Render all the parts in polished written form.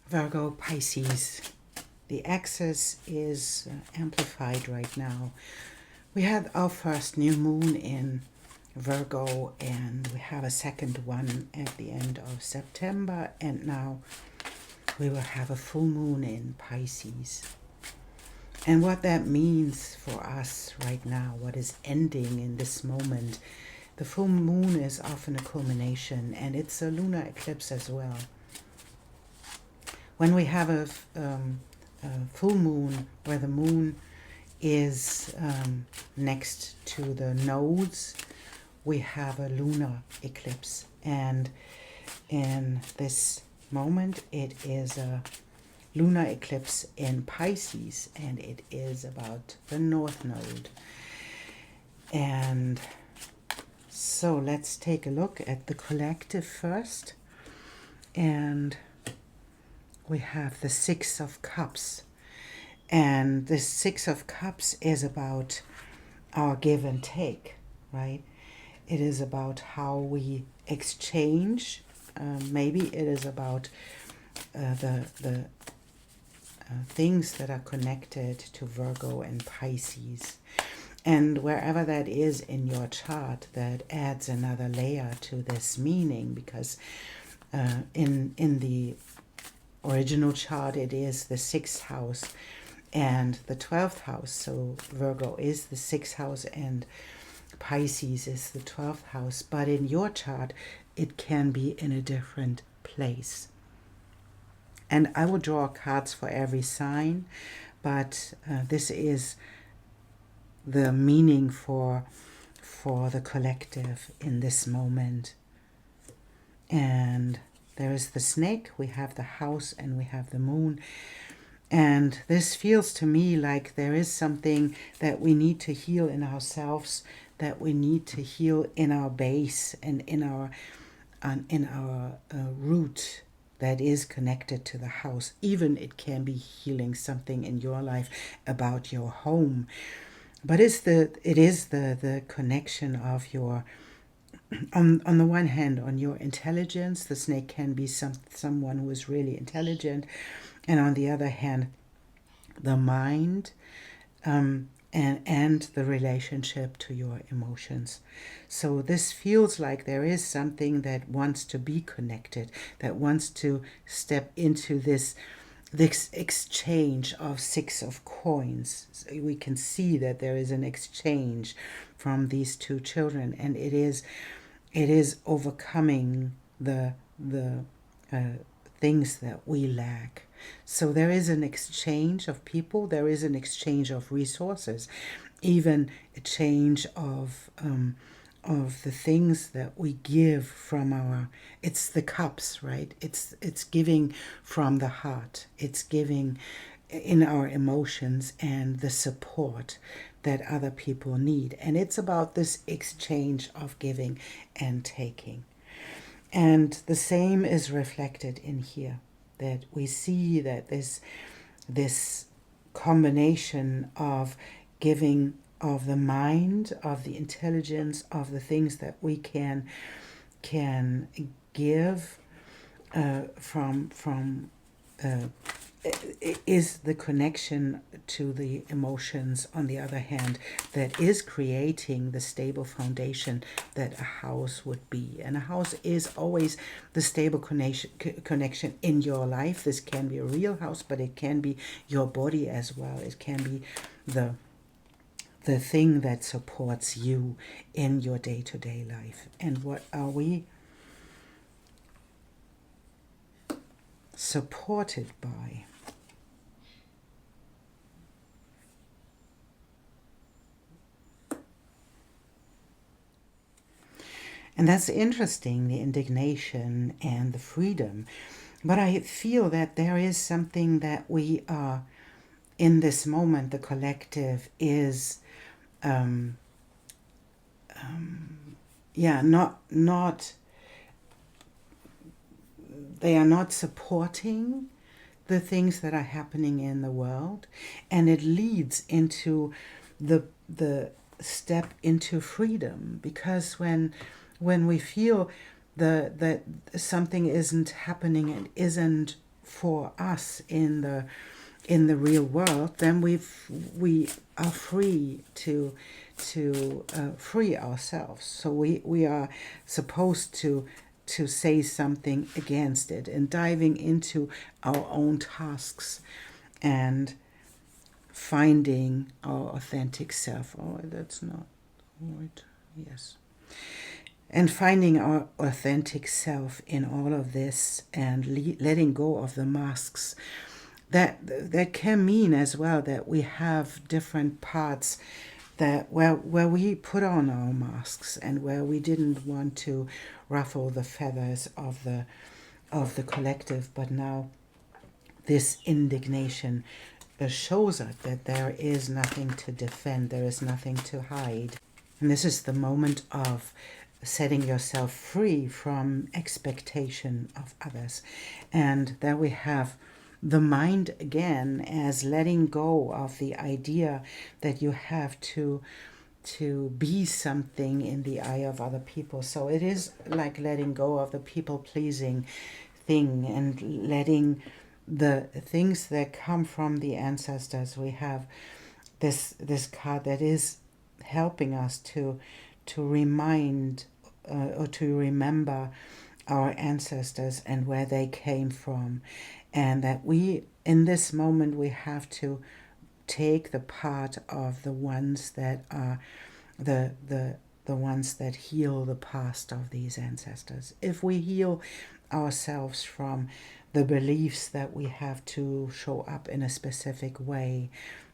Virgo, Pisces. The axis is amplified right now. We had our first new moon in Virgo, and we have a second one at the end of September, and now we will have a full moon in Pisces. And what that means for us right now, what is ending in this moment, the full moon is often a culmination, and it's a lunar eclipse as well. When we have a full moon where the moon is next to the nodes, we have a lunar eclipse. And in this moment, it is a lunar eclipse in Pisces, and it is about the north node. And so let's take a look at the collective first. And we have the Six of Cups. And the Six of Cups is about our give and take, right? It is about how we exchange. Maybe it is about the things that are connected to Virgo and Pisces. And wherever that is in your chart, that adds another layer to this meaning, because in the original chart, it is the 6th house and the 12th house. So Virgo is the 6th house and Pisces is the 12th house. But in your chart, it can be in a different place. And I will draw cards for every sign, but this is the meaning for the collective in this moment. And there is the snake, we have the house, and we have the moon. And this feels to me like there is something that we need to heal in ourselves, that we need to heal in our base and in our root that is connected to the house. Even it can be healing something in your life about your home. But it is the connection of your, on the one hand, on your intelligence. The snake can be someone who is really intelligent. And on the other hand, the mind and the relationship to your emotions. So this feels like there is something that wants to be connected, that wants to step into this exchange of 6 of coins. So we can see that there is an exchange from these two children, and it is overcoming the things that we lack. So there is an exchange of people, there is an exchange of resources, even a change of the things that we give from our, it's the cups, right? It's giving from the heart. It's giving in our emotions and the support that other people need. And it's about this exchange of giving and taking. And the same is reflected in here, that we see that this combination of giving of the mind, of the intelligence, of the things that we can give from is the connection to the emotions, on the other hand, that is creating the stable foundation that a house would be. And a house is always the stable connection in your life. This can be a real house, but it can be your body as well. It can be the thing that supports you in your day-to-day life. And what are we supported by? And that's interesting, the indignation and the freedom. But I feel that there is something that we are, in this moment, the collective is, not, they are not supporting the things that are happening in the world. And it leads into the step into freedom, because when we feel that something isn't happening and isn't for us in the real world, then we are free to free ourselves. So we are supposed to say something against it, and diving into our own tasks and finding our authentic self. Oh, that's not right. Yes. And finding our authentic self in all of this, and letting go of the masks. That can mean as well that we have different parts that where we put on our masks, and where we didn't want to ruffle the feathers of the collective, but now this indignation shows us that there is nothing to defend, there is nothing to hide. And this is the moment of setting yourself free from expectation of others. And there we have the mind again as letting go of the idea that you have to be something in the eye of other people. So it is like letting go of the people-pleasing thing, and letting the things that come from the ancestors. We have this card that is helping us to remind or to remember our ancestors and where they came from, and that we, in this moment, we have to take the part of the ones that are the ones that heal the past of these ancestors. If we heal ourselves from the beliefs that we have to show up in a specific way,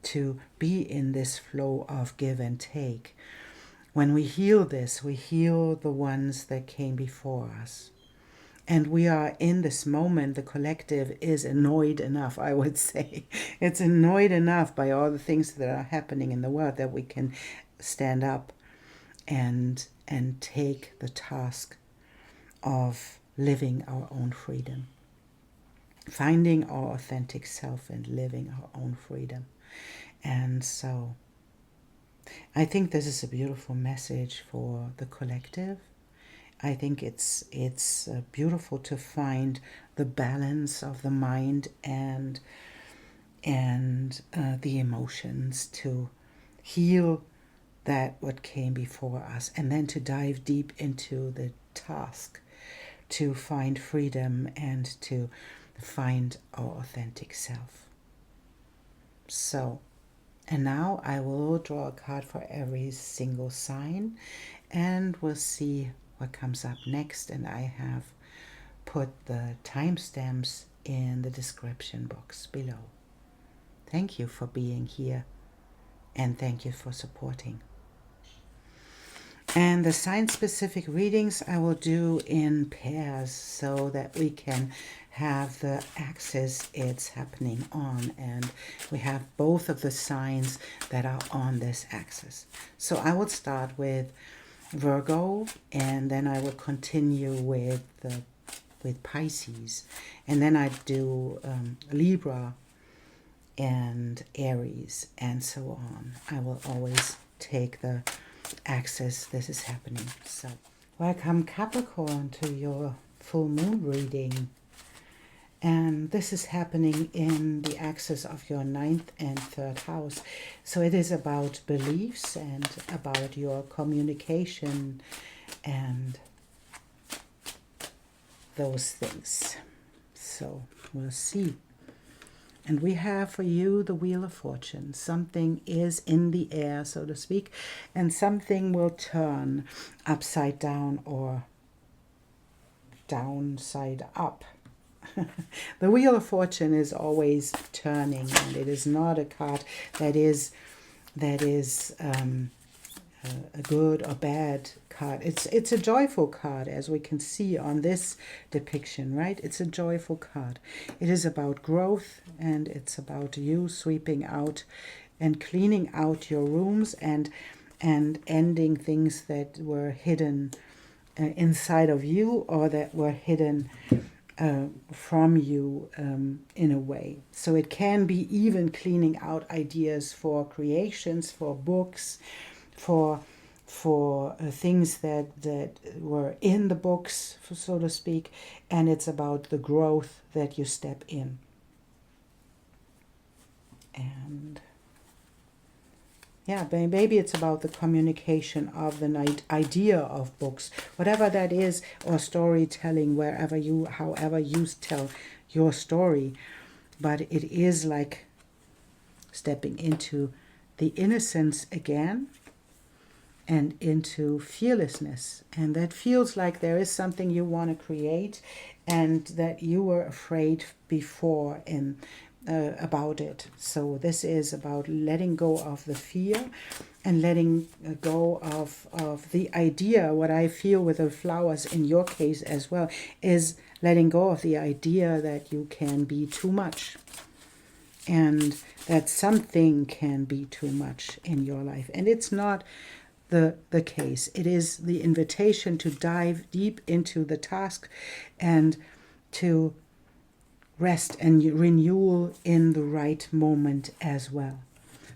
to be in this flow of give and take, when we heal this, we heal the ones that came before us. And we are in this moment, the collective is annoyed enough, I would say. It's annoyed enough by all the things that are happening in the world that we can stand up and take the task of living our own freedom. Finding our authentic self and living our own freedom. And so I think this is a beautiful message for the collective. I think it's beautiful to find the balance of the mind and the emotions, to heal that what came before us, and then to dive deep into the task to find freedom and to find our authentic self. So, and now I will draw a card for every single sign, and we'll see what comes up next. And I have put the timestamps in the description box below. Thank you for being here, and thank you for supporting. And the sign-specific readings I will do in pairs, so that we can have the axis it's happening on, and we have both of the signs that are on this axis. So I will start with Virgo, and then I will continue with Pisces, and then I do Libra and Aries, and so on. I will always take the axis this is happening. So welcome Capricorn to your full moon reading, and this is happening in the axis of your 9th and 3rd house. So it is about beliefs and about your communication and those things. So we'll see. And we have for you the Wheel of Fortune. Something is in the air, so to speak, and something will turn upside down or downside up. The Wheel of Fortune is always turning, and it is not a card that is a good or bad card. It's a joyful card, as we can see on this depiction, right? It's a joyful card. It is about growth, and it's about you sweeping out and cleaning out your rooms and ending things that were hidden inside of you, or that were hidden from you in a way. So it can be even cleaning out ideas for creations, for books, for things that were in the books, so to speak, and it's about the growth that you step in. And yeah, maybe it's about the communication of the idea of books, whatever that is, or storytelling, however you tell your story. But it is like stepping into the innocence again and into fearlessness. And that feels like there is something you want to create and that you were afraid before about it. So this is about letting go of the fear and letting go of the idea. What I feel with the flowers in your case as well is letting go of the idea that you can be too much and that something can be too much in your life. And it's not the case. It is the invitation to dive deep into the task and to rest and renewal in the right moment as well.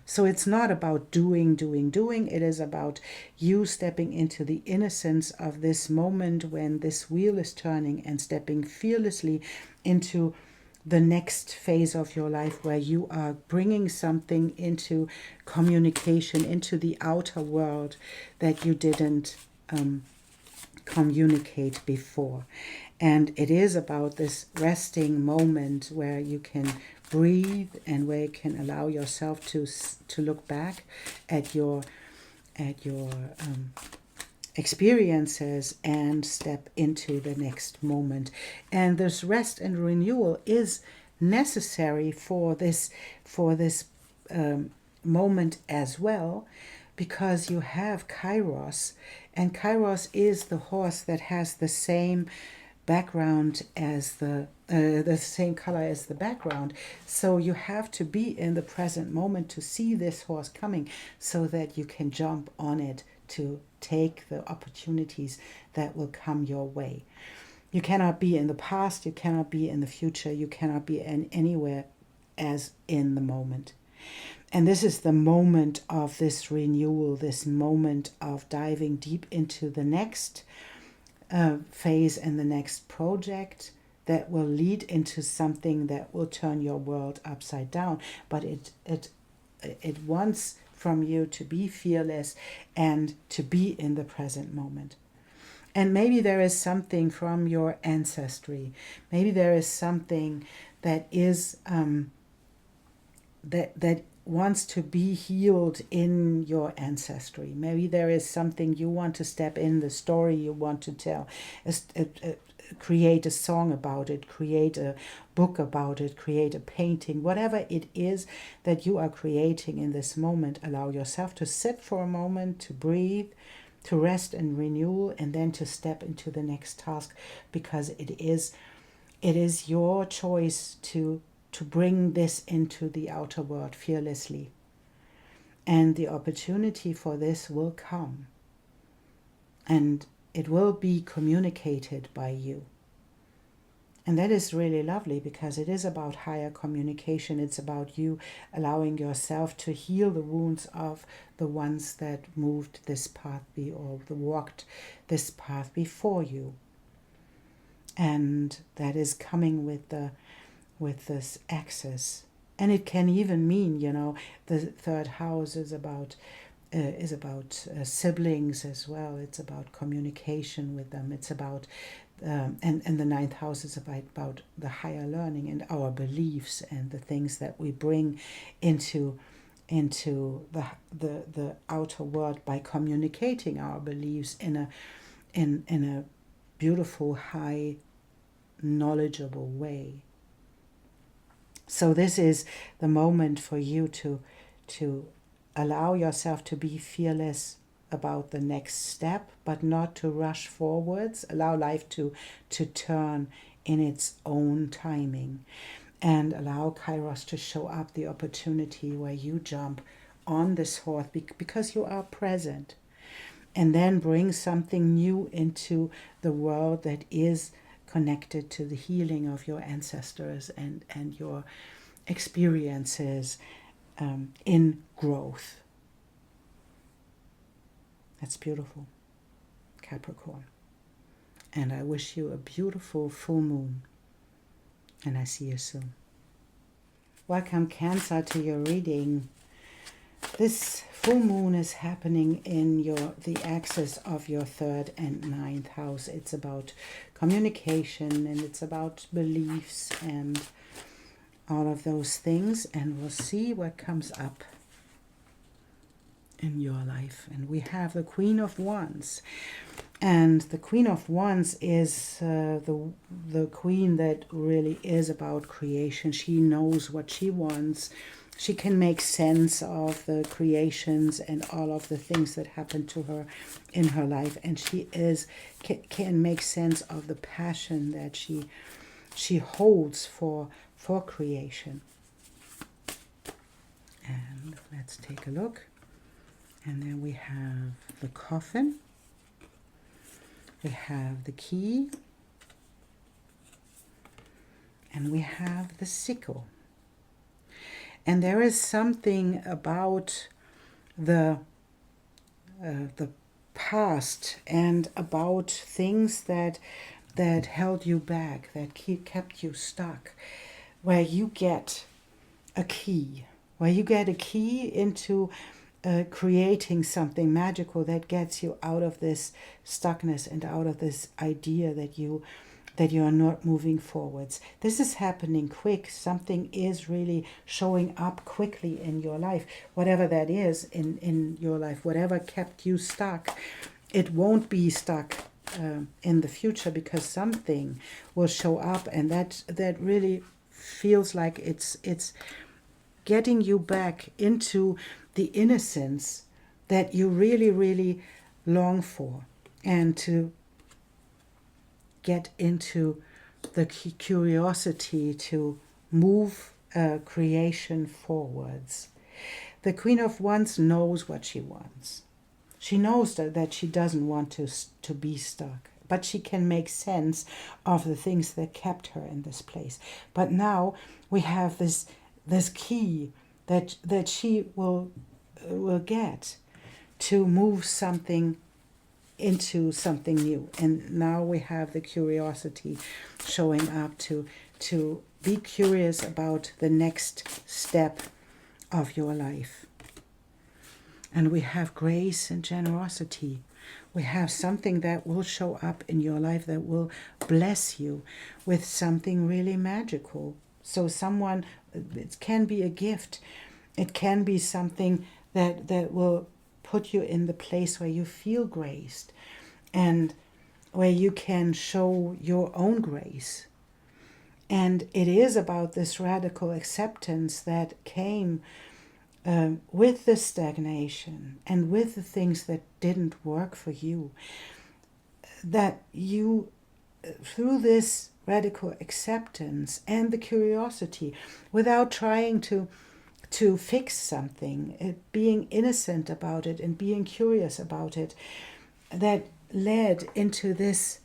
So it's not about doing. It is about you stepping into the innocence of this moment when this wheel is turning and stepping fearlessly into the next phase of your life where you are bringing something into communication, into the outer world that you didn't communicate before. And it is about this resting moment where you can breathe and where you can allow yourself to look back at your experiences and step into the next moment. And this rest and renewal is necessary for this moment as well, because you have Kairos, and Kairos is the horse that has the same background as the same color as the background. So you have to be in the present moment to see this horse coming so that you can jump on it to take the opportunities that will come your way. You cannot be in the past, you cannot be in the future, you cannot be anywhere as in the moment. And this is the moment of this renewal, this moment of diving deep into the next phase and the next project that will lead into something that will turn your world upside down. But it wants from you to be fearless and to be in the present moment. And maybe there is something from your ancestry. Maybe there is something that is that wants to be healed in your ancestry. Maybe there is something you want to step in, the story you want to tell, create a song about it, create a book about it, create a painting, whatever it is that you are creating in this moment. Allow yourself to sit for a moment, to breathe, to rest and renew, and then to step into the next task, because it is your choice to bring this into the outer world fearlessly. And the opportunity for this will come. And it will be communicated by you. And that is really lovely, because it is about higher communication. It's about you allowing yourself to heal the wounds of the ones that moved this path or walked this path before you. And that is coming with this access. And it can even mean, the third house is about siblings as well. It's about communication with them. It's about and the ninth house is about the higher learning and our beliefs and the things that we bring into the outer world by communicating our beliefs in a beautiful, high, knowledgeable way. So this is the moment for you to allow yourself to be fearless about the next step, but not to rush forwards. Allow life to turn in its own timing, and allow Kairos to show up, the opportunity where you jump on this horse because you are present, and then bring something new into the world that is connected to the healing of your ancestors and your experiences in growth. That's beautiful, Capricorn. And I wish you a beautiful full moon. And I see you soon. Welcome, Cancer, to your reading. This full moon is happening in the axis of your 3rd and 9th house. It's about communication, and it's about beliefs and all of those things. And we'll see what comes up in your life. And we have the Queen of Wands. And the Queen of Wands is the queen that really is about creation. She knows what she wants. She can make sense of the creations and all of the things that happen to her in her life. And she can make sense of the passion that she holds for creation. And let's take a look. And then we have the coffin. We have the key. And we have the sickle. And there is something about the past and about things that held you back, that kept you stuck, where you get a key, into creating something magical that gets you out of this stuckness and out of this idea that you are not moving forwards. This is happening quick. Something is really showing up quickly in your life. Whatever that is in your life, whatever kept you stuck, it won't be stuck in the future, because something will show up, and that really feels like it's getting you back into the innocence that you really, really long for, and to get into the curiosity to move creation forwards. The Queen of Wands knows what she wants. She knows that she doesn't want to be stuck, but she can make sense of the things that kept her in this place. But now we have this key that she will get to move something into something new. And now we have the curiosity showing up to be curious about the next step of your life. And we have grace and generosity. We have something that will show up in your life that will bless you with something really magical. So it can be a gift. It can be something that will put you in the place where you feel graced and where you can show your own grace. And it is about this radical acceptance that came with the stagnation and with the things that didn't work for you, that you, through this radical acceptance and the curiosity, without trying to fix something, being innocent about it and being curious about it, that led into this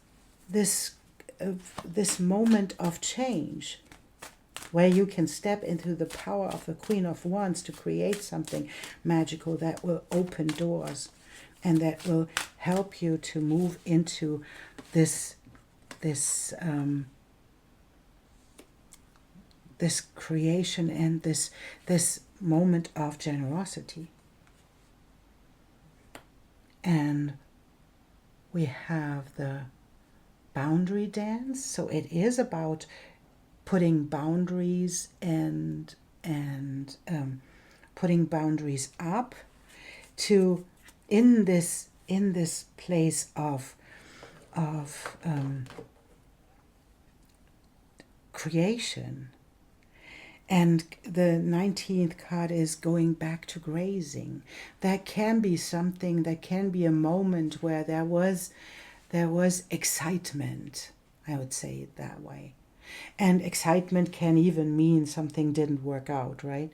moment of change, where you can step into the power of the Queen of Wands to create something magical that will open doors and that will help you to move into this creation and this moment of generosity. And we have the boundary dance. So it is about putting boundaries and putting boundaries up to in this place of creation. And the 19th card is going back to grazing. That can be something, that can be a moment where there was excitement, I would say it that way. And excitement can even mean something didn't work out, right?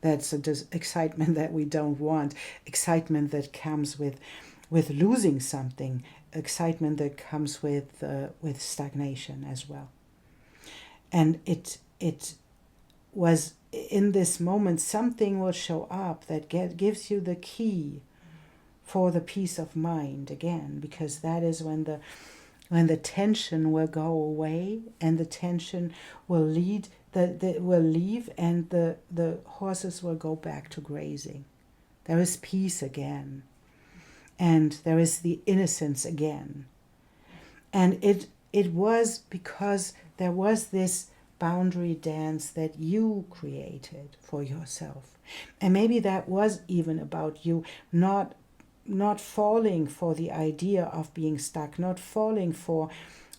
That's excitement that we don't want. Excitement that comes with losing something. Excitement that comes with stagnation as well. And it was in this moment, something will show up that gives you the key for the peace of mind again, because that is when the tension will go away, and the tension will lead will leave, and the horses will go back to grazing. There is peace again, and there is the innocence again. And it was because there was this boundary dance that you created for yourself. And maybe that was even about you not falling for the idea of being stuck, not falling for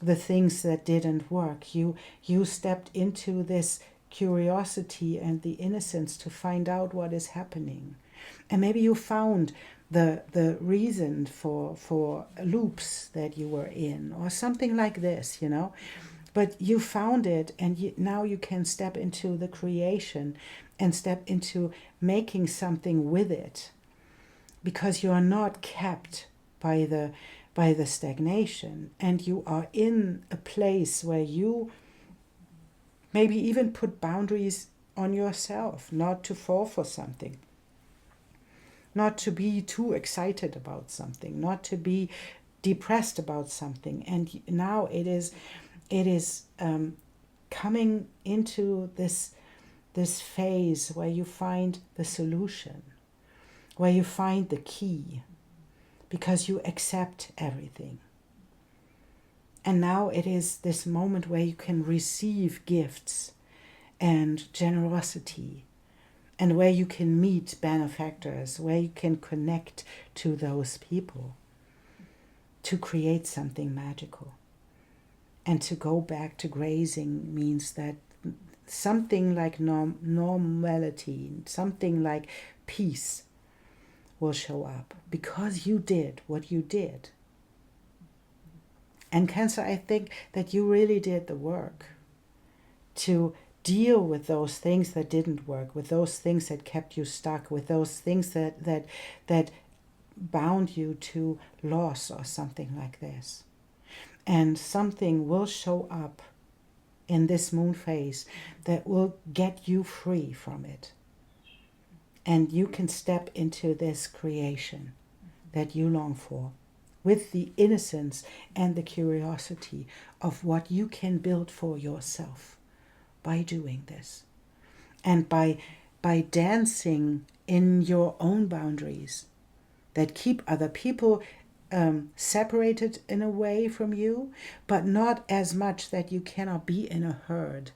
the things that didn't work. You stepped into this curiosity and the innocence to find out what is happening. And maybe you found the reason for loops that you were in, or something like this, you know. But you found it, and now you can step into the creation and step into making something with it, because you are not kept by the stagnation, and you are in a place where you maybe even put boundaries on yourself, not to fall for something, not to be too excited about something, not to be depressed about something. And now it is coming into this phase where you find the solution, where you find the key, because you accept everything. And now it is this moment where you can receive gifts and generosity, and where you can meet benefactors, where you can connect to those people to create something magical. And to go back to grazing means that something like normality, something like peace will show up, because you did what you did. And Cancer, I think that you really did the work to deal with those things that didn't work, with those things that kept you stuck, with those things that bound you to loss or something like this. And something will show up in this moon phase that will get you free from it. And you can step into this creation that you long for, with the innocence and the curiosity of what you can build for yourself by doing this. And by dancing in your own boundaries that keep other people separated in a way from you, but not as much that you cannot be in a herd.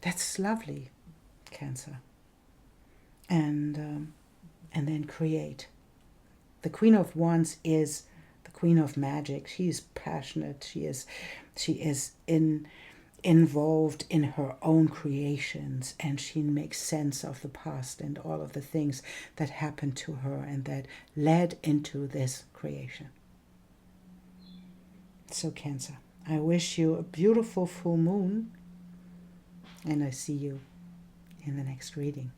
That's lovely, Cancer. And then create. The Queen of Wands is the Queen of Magic. She is passionate. She is involved in her own creations, and she makes sense of the past and all of the things that happened to her and that led into this creation. So Cancer, I wish you a beautiful full moon, and I see you in the next reading.